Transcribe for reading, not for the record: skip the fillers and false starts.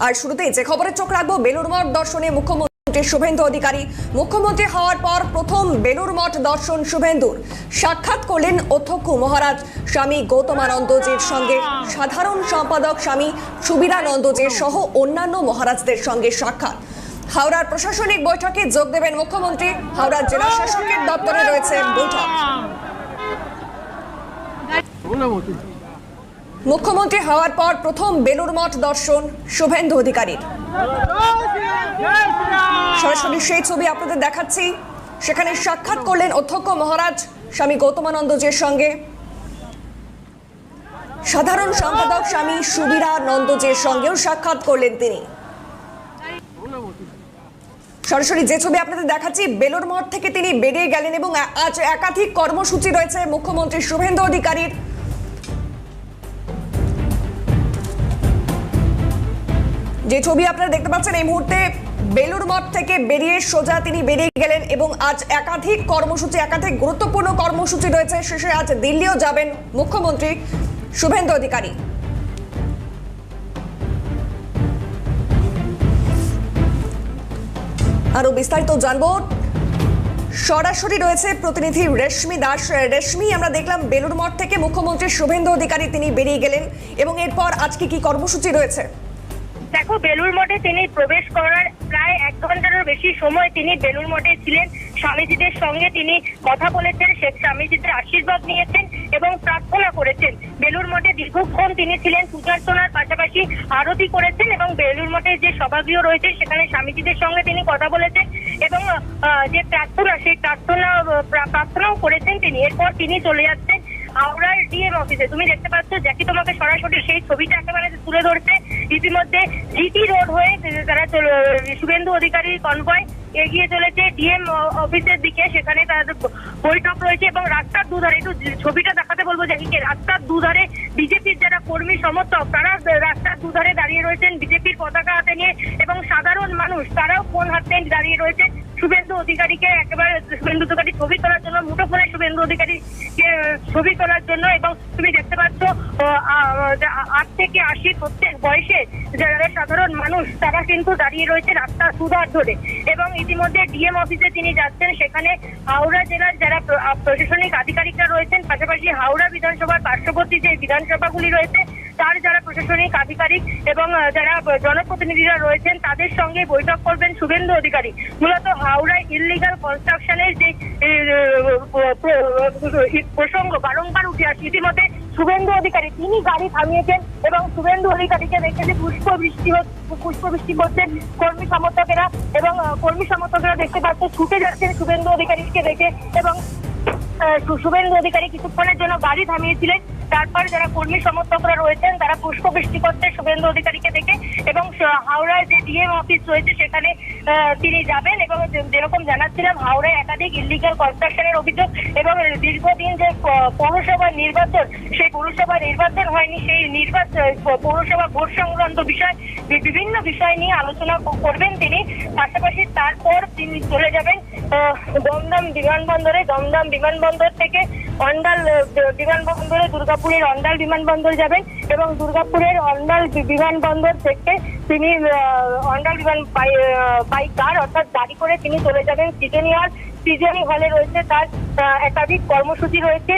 আর শুরুতেই যে খবরে চোখ রাখবো, বেলুড় মঠ দর্শনে মুখ্যমন্ত্রী শুভেন্দু অধিকারী। মুখ্যমন্ত্রী হওয়ার পর প্রথম বেলুড় মঠ দর্শন শুভেন্দুর। সাক্ষাৎ করলেন অধ্যক্ষ মহারাজ স্বামী গৌতমানন্দজির সঙ্গে, সাধারণ সম্পাদক স্বামী সুবীরানন্দজির সহ অন্যান্য মহারাজদের সঙ্গে সাক্ষাৎ। হাওড়ার প্রশাসনিক বৈঠকে যোগ দেবেন মুখ্যমন্ত্রী। হাওড়ার জেলা শাসকের দপ্তরে রয়েছে বৈঠক। মুখ্যমন্ত্রী হওয়ার পর প্রথম বেলুড় মঠ দর্শন শুভেন্দু অধিকারীর। সরাসরি সেই ছবি আপনাদের দেখাচ্ছি। সেখানে সাক্ষাৎ করলেন অধ্যক্ষ মহারাজ স্বামী গৌতমানন্দজির সঙ্গে, সাধারণ সম্পাদক স্বামী সুবীরানন্দজির সঙ্গেও সাক্ষাৎ করলেন তিনি। সরাসরি যে ছবি আপনাদের দেখাচ্ছি, বেলুড় মঠ থেকে তিনি বেরিয়ে গেলেন এবং আজ একাধিক কর্মসূচি রয়েছে মুখ্যমন্ত্রী শুভেন্দু অধিকারীর। যে ছবি আপনারা দেখতে পাচ্ছেন এই মুহূর্তে, বেলুড় মঠ থেকে বেরিয়ে সোজা তিনি বেরিয়ে গেলেন এবং আজ একাধিক কর্মসূচি, একাধিক গুরুত্বপূর্ণ কর্মসূচি রয়েছে। শেষে আজ দিল্লিও যাবেন মুখ্যমন্ত্রী শুভেন্দু অধিকারী। আরো বিস্তারিত জানবো, সরাসরি রয়েছে প্রতিনিধি রেশমি দাস। রেশমি, আমরা দেখলাম বেলুড় মঠ থেকে মুখ্যমন্ত্রী শুভেন্দু অধিকারী তিনি বেরিয়ে গেলেন এবং এরপর আজকে কি কর্মসূচি রয়েছে? দেখো, বেলুড় মঠে তিনি প্রবেশ করার প্রায় 1 ঘন্টারও বেশি সময় তিনি বেলুড় মঠে ছিলেন। স্বামীজিদের সঙ্গে তিনি কথা বলেছেন, স্বামীজিদের আশীর্বাদ নিয়েছেন এবং প্রার্থনা করেছেন। বেলুড় মঠে দীর্ঘক্ষণ তিনি ছিলেন, পূজার্চনার পাশাপাশি আরতি করেছেন এবং বেলুড় মঠে যে সভাগৃহ রয়েছে সেখানে স্বামীজিদের সঙ্গে তিনি কথা বলেছেন এবং যে প্রার্থনা, সেই প্রার্থনাও করেছেন তিনি। এরপর তিনি চলে যাচ্ছেন হাওড়ার ডিএম অফিসে। তুমি দেখতে পাচ্ছ, জ্যাকি তোমাকে সরাসরি সেই ছবিটা একেবারে তুলে ধরছে। ইতিমধ্যে জিটি রোড হয়ে তারা শুভেন্দু অধিকারীর কনভয় এগিয়ে চলেছে ডিএম অফিসের দিকে। সেখানে তাদের বৈঠক রয়েছে এবং রাস্তার দুধারে, একটু ছবিটা দেখাতে বলবো জ্যাকিকে, রাস্তার দুধারে বিজেপির যারা কর্মী সমর্থক তারা রাস্তার দুধারে দাঁড়িয়ে রয়েছেন বিজেপির পতাকা হাতে নিয়ে এবং সাধারণ মানুষ তারাও ফোন হাতে দাঁড়িয়ে রয়েছে শুভেন্দু অধিকারীকে একেবারে শুভেন্দু অধিকারী ছবি তোলার জন্য, মুঠোফোনে শুভেন্দু অধিকারীকে ছবি তোলার জন্য। এবং তুমি দেখতে পাচ্ছ 8 থেকে 80 প্রত্যেক বয়সে যারা সাধারণ মানুষ তারা কিন্তু দাঁড়িয়ে রয়েছে রাস্তার দুধার ধরে। এবং ইতিমধ্যে ডিএম অফিসে তিনি যাচ্ছেন। সেখানে হাওড়া জেলার যারা প্রশাসনিক আধিকারিকরা রয়েছেন, পাশাপাশি হাওড়া বিধানসভার পার্শ্ববর্তী যে বিধানসভাগুলি রয়েছে তার যারা প্রশাসনিক আধিকারিক এবং যারা জনপ্রতিনিধিরা রয়েছেন তাদের সঙ্গে বৈঠক করবেন শুভেন্দু অধিকারী। মূলত হাওড়ায় ইললিগাল কনস্ট্রাকশনের যে প্রসঙ্গ বারংবার উঠে আসে, ইতিমধ্যে শুভেন্দু অধিকারী তিনি গাড়ি থামিয়েছেন এবং শুভেন্দু অধিকারীকে দেখে যে পুষ্পবৃষ্টি করছেন কর্মী সমর্থকেরা এবং কর্মী সমর্থকেরা দেখতে পাচ্ছে ছুটে যাচ্ছেন শুভেন্দু অধিকারীকে দেখে এবং শুভেন্দু অধিকারী কিছুক্ষণের জন্য গাড়ি থামিয়েছিলেন। তারপর যারা কর্মী সমর্থকরা রয়েছেন তারা পুষ্পবৃষ্টি করছে শুভেন্দু অধিকারীকে দেখে এবং হাওড়ায় যে ডিএম অফিস রয়েছে সেখানে তিনি যাবেন। এবং যেরকম জানাচ্ছিলাম, হাওড়ায় একাধিক ইললিগাল কনস্ট্রাকশনের অভিযোগ এবং দীর্ঘদিন যে পৌরসভা নির্বাচন, সেই পৌরসভা নির্বাচন হয়নি, সেই পৌরসভা ভোট সংক্রান্ত বিষয়, বিভিন্ন বিষয় নিয়ে আলোচনা করবেন তিনি। পাশাপাশি তারপর তিনি চলে যাবেন দমদম বিমানবন্দরে। দমদম বিমানবন্দর থেকে অন্ডাল বিমানবন্দরে, দুর্গাপুরের অন্ডাল বিমানবন্দর যাবেন এবং দুর্গাপুরের অন্ডাল বিমানবন্দর থেকে তিনি অন্ডাল বাই কার অর্থাৎ গাড়ি করে তিনি চলে যাবেন সিজনি হলে রয়েছে তার একাধিক কর্মসূচি রয়েছে।